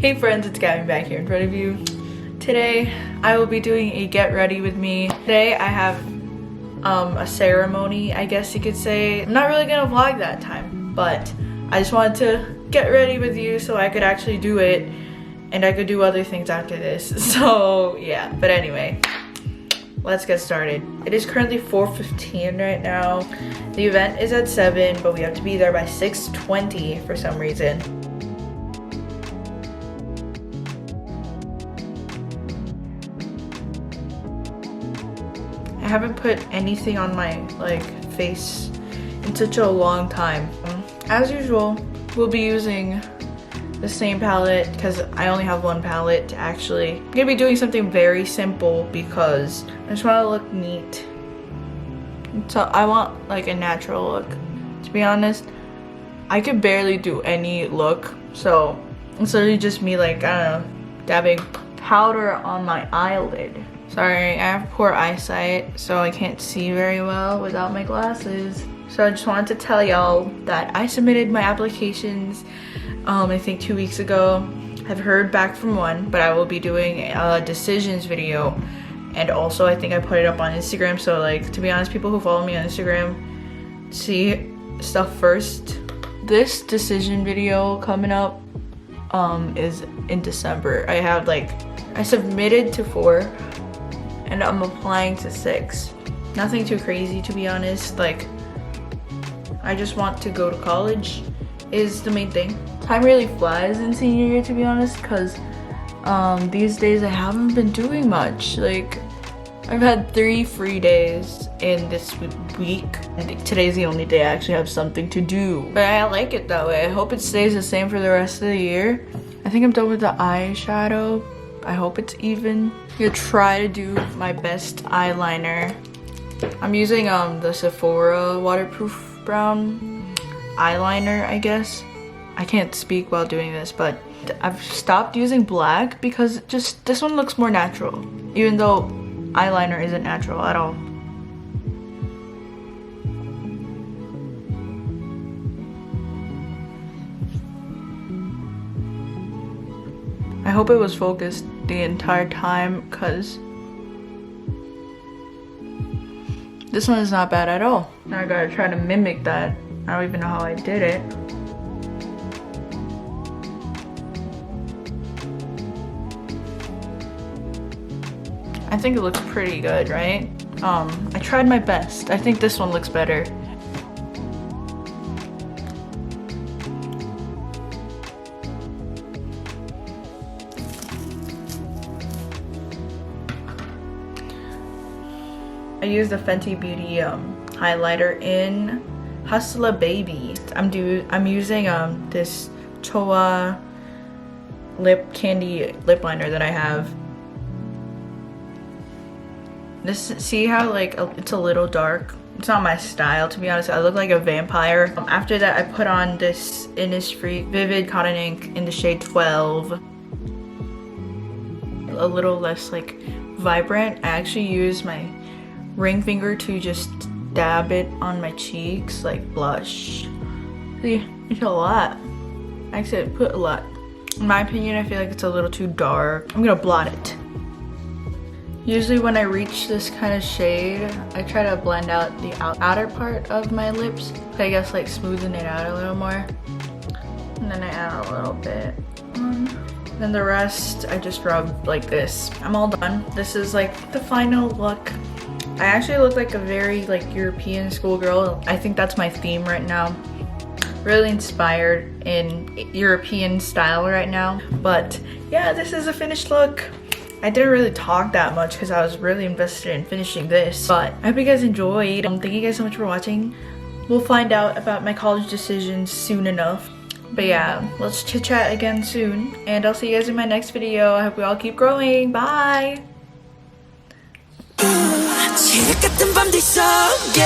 Hey friends, it's Gabby back here in front of you. Today, I will be doing a get ready with me. Today, I have a ceremony, I guess you could say. I'm not really gonna vlog that time, but I just wanted to get ready with you so I could actually do it and I could do other things after this. So yeah, but anyway, let's get started. It is currently 4:15 right now. The event is at 7, but we have to be there by 6:20 for some reason. I haven't put anything on my face in such a long time. As usual, we'll be using the same palette because I only have one palette actually. I'm gonna be doing something very simple because I just want to look neat. So I want like a natural look. To be honest, I could barely do any look, so it's literally just me like, I don't know, dabbing powder on my eyelid. Sorry, I have poor eyesight, so I can't see very well without my glasses. So I just wanted to tell y'all that I submitted my applications, I think 2 weeks ago. I've heard back from one, but I will be doing a decisions video. And also I think I put it up on Instagram, so like, to be honest, people who follow me on Instagram see stuff first. This decision video coming up is in December. I submitted to 4. And I'm applying to 6. Nothing too crazy, to be honest. Like, I just want to go to college is the main thing. Time really flies in senior year, to be honest, because these days I haven't been doing much. Like, I've had 3 free days in this week. I think today's the only day I actually have something to do. But I like it that way. I hope it stays the same for the rest of the year. I think I'm done with the eyeshadow. I hope it's even. I'm gonna try to do my best eyeliner. I'm using the Sephora waterproof brown eyeliner, I guess. I can't speak while doing this, but I've stopped using black because just this one looks more natural, even though eyeliner isn't natural at all. I hope it was focused the entire time because this one is not bad at all. Now I gotta try to mimic that. I don't even know how I did it. I think it looks pretty good, right? I tried my best. I think this one looks better. I used the Fenty Beauty highlighter in Hustler Baby. I'm using this Choa lip candy lip liner that I have. See how it's a little dark? It's not my style, to be honest. I look like a vampire. After that, I put on this Innisfree Vivid Cotton Ink in the shade 12. A little less vibrant. I actually use my ring finger to just dab it on my cheeks like blush. See, it's a lot. Actually, I put a lot. In my opinion, I feel like it's a little too dark. I'm gonna blot it. Usually when I reach this kind of shade, I try to blend out the outer part of my lips. I guess smoothen it out a little more. And then I add a little bit. Then the rest, I just rub like this. I'm all done. This is the final look. I actually look like a very European schoolgirl. I think that's my theme right now. Really inspired in European style right now. But yeah, this is a finished look. I didn't really talk that much because I was really invested in finishing this. But I hope you guys enjoyed. Thank you guys so much for watching. We'll find out about my college decisions soon enough. But yeah, let's chit chat again soon. And I'll see you guys in my next video. I hope we all keep growing. Bye! 같은 밤들 속에